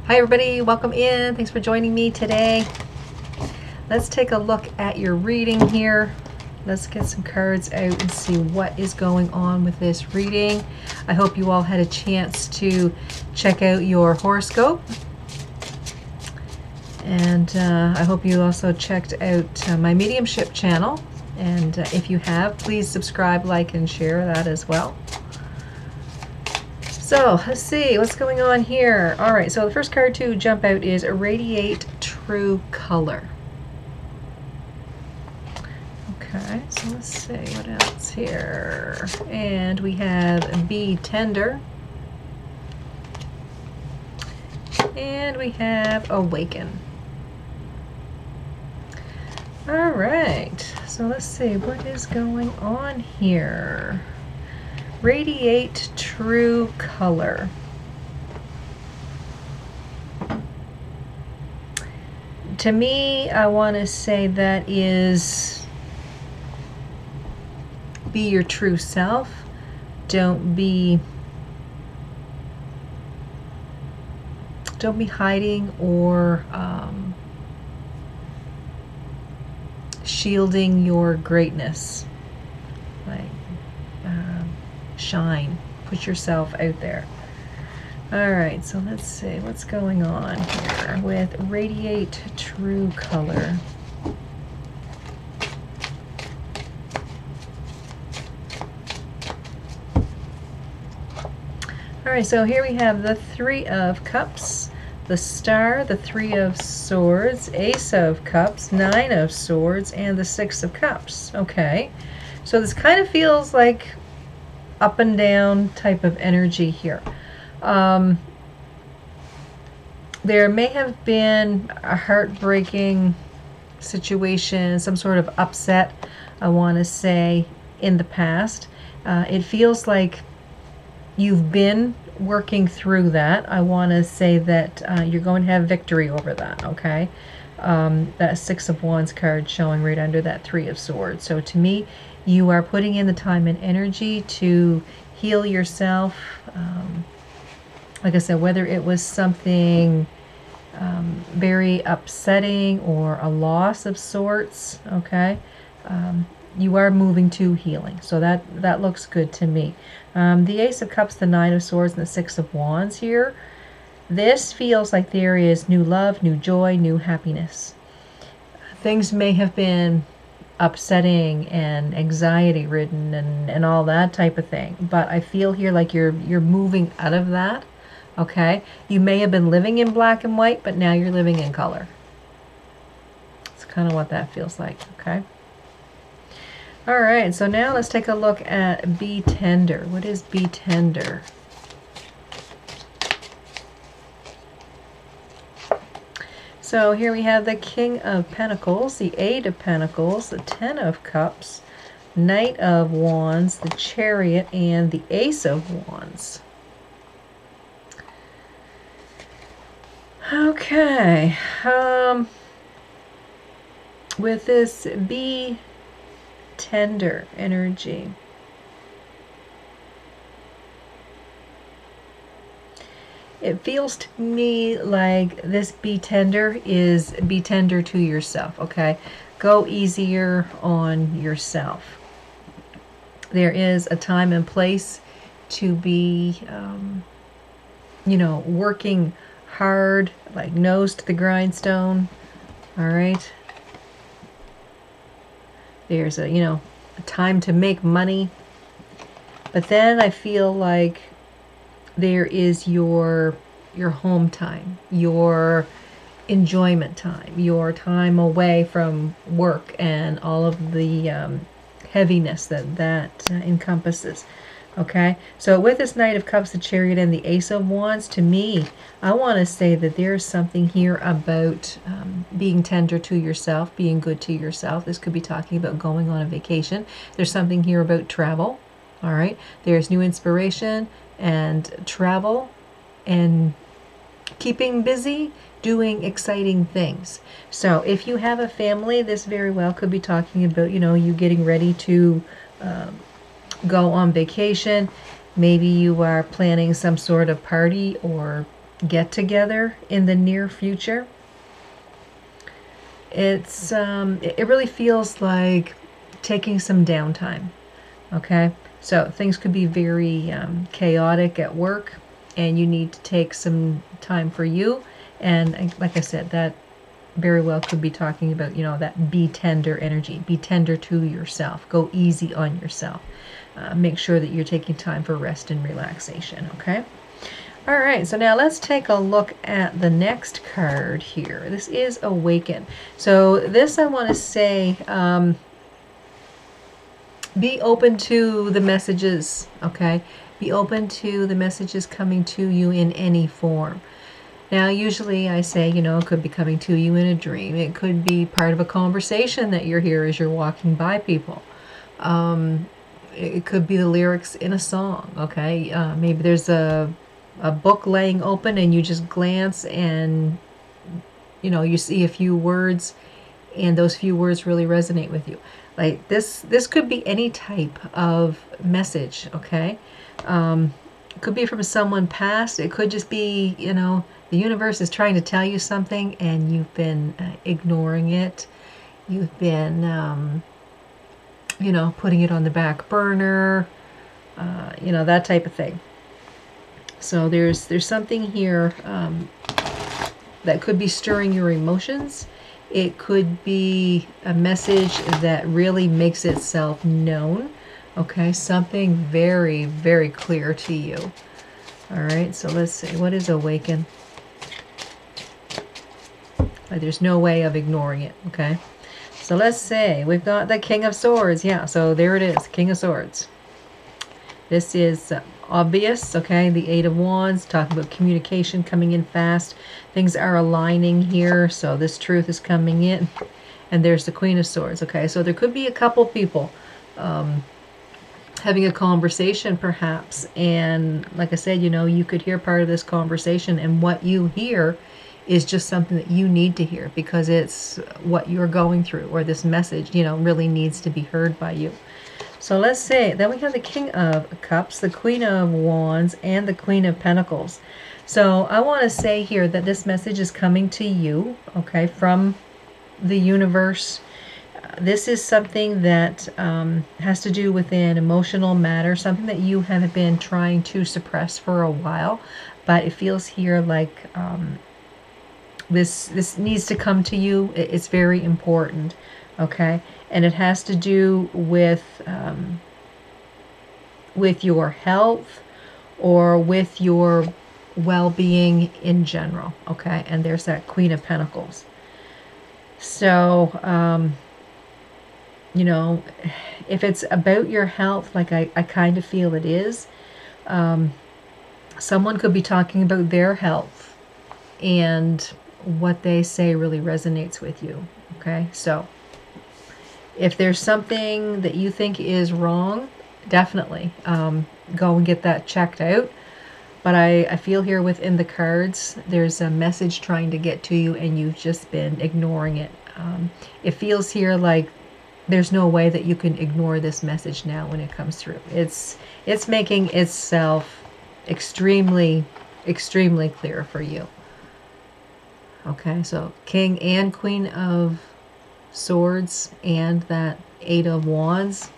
Hi everybody, welcome in. Thanks for joining me today. Let's take a look at your reading here. Let's get some cards out and see what is going on with this reading. I hope you all had a chance to check out your horoscope. And I hope you also checked out my mediumship channel. And if you have, please subscribe, like, and share that as well. So let's see what's going on here. All right, so the first card to jump out is Radiate True Color. Okay, so let's see what else here. And we have Be Tender. And we have Awaken. All right, so let's see what is going on here. Radiate True Color. To me, I want to say that is be your true self. Don't be hiding or shielding your greatness. Like shine, put yourself out there. All right, so let's see what's going on here with Radiate True Color. All right, so here we have the Three of Cups, the Star, the Three of Swords, Ace of Cups, Nine of Swords, and the Six of Cups. Okay, so this kind of feels like up and down type of energy here. There may have been a heartbreaking situation, some sort of upset, I want to say, in the past. It feels like you've been working through that. I want to say that you're going to have victory over that, okay? That Six of Wands card showing right under that Three of Swords. So to me, you are putting in the time and energy to heal yourself. Like I said, whether it was something very upsetting or a loss of sorts, okay? You are moving to healing. So that looks good to me. The Ace of Cups, the Nine of Swords, and the Six of Wands here. This feels like there is new love, new joy, new happiness. Things may have been upsetting and anxiety ridden and all that type of thing, but I feel here like you're moving out of that. Okay, you may have been living in black and white, but now you're living in color. It's kind of what that feels like. Okay, all right, so now let's take a look at Be Tender. What is Be Tender? So here we have the King of Pentacles, the Eight of Pentacles, the Ten of Cups, Knight of Wands, the Chariot, and the Ace of Wands. Okay, with this Be Tender energy, it feels to me like this Be Tender is be tender to yourself, okay? Go easier on yourself. There is a time and place to be, working hard, like nose to the grindstone, all right? There's a time to make money. But then I feel like there is your home time, your enjoyment time, your time away from work and all of the heaviness that encompasses. Okay, so with this Knight of Cups, the Chariot, and the Ace of Wands, to me, I want to say that there's something here about being tender to yourself, being good to yourself. This could be talking about going on a vacation. There's something here about travel. All right, there's new inspiration and travel and keeping busy, doing exciting things. So if you have a family, this very well could be talking about, you getting ready to go on vacation. Maybe you are planning some sort of party or get together in the near future. It really feels like taking some downtime. Okay, so things could be very chaotic at work, and you need to take some time for you. And like I said, that very well could be talking about, that be tender energy. Be tender to yourself. Go easy on yourself. Make sure that you're taking time for rest and relaxation. Okay. All right, so now let's take a look at the next card here. This is Awaken. So this, I want to say, be open to the messages, okay? Be open to the messages coming to you in any form. Now, usually I say, it could be coming to you in a dream. It could be part of a conversation that you're here as you're walking by people. It could be the lyrics in a song, okay? Maybe there's a book laying open and you just glance and, you see a few words and those few words really resonate with you. Like this could be any type of message, okay? It could be from someone past. It could just be, the universe is trying to tell you something and you've been ignoring it. You've been, putting it on the back burner, that type of thing. So there's something here that could be stirring your emotions. It could be a message that really makes itself known. Okay, something very, very clear to you. All right, so let's see. What is Awaken? There's no way of ignoring it. Okay, so let's say we've got the King of Swords. Yeah, so there it is, King of Swords. This is obvious, okay? The Eight of Wands, talking about communication coming in fast. Things are aligning here, so this truth is coming in. And there's the Queen of Swords, okay? So there could be a couple people having a conversation, perhaps. And like I said, you could hear part of this conversation, and what you hear is just something that you need to hear because it's what you're going through, or this message, really needs to be heard by you. So let's see. Then we have the King of Cups, the Queen of Wands, and the Queen of Pentacles. So I want to say here that this message is coming to you, okay, from the universe. This is something that has to do with an emotional matter, something that you have been trying to suppress for a while, but it feels here like this needs to come to you. It's very important, okay? And it has to do with your health or with your well-being in general, okay? And there's that Queen of Pentacles. So, if it's about your health, like I kind of feel it is, someone could be talking about their health and what they say really resonates with you, okay? So if there's something that you think is wrong, definitely go and get that checked out. But I feel here within the cards, there's a message trying to get to you and you've just been ignoring it. It feels here like there's no way that you can ignore this message now when it comes through. It's making itself extremely, extremely clear for you. Okay, so King and Queen of Swords and that Eight of Wands.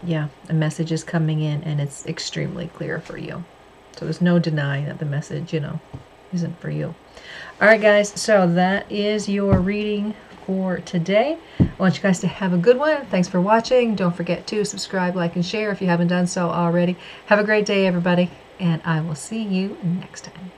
Yeah, a message is coming in and it's extremely clear for you. So there's no denying that the message, isn't for you. All right, guys, so that is your reading for today. I want you guys to have a good one. Thanks for watching. Don't forget to subscribe, like, and share if you haven't done so already. Have a great day, everybody, and I will see you next time.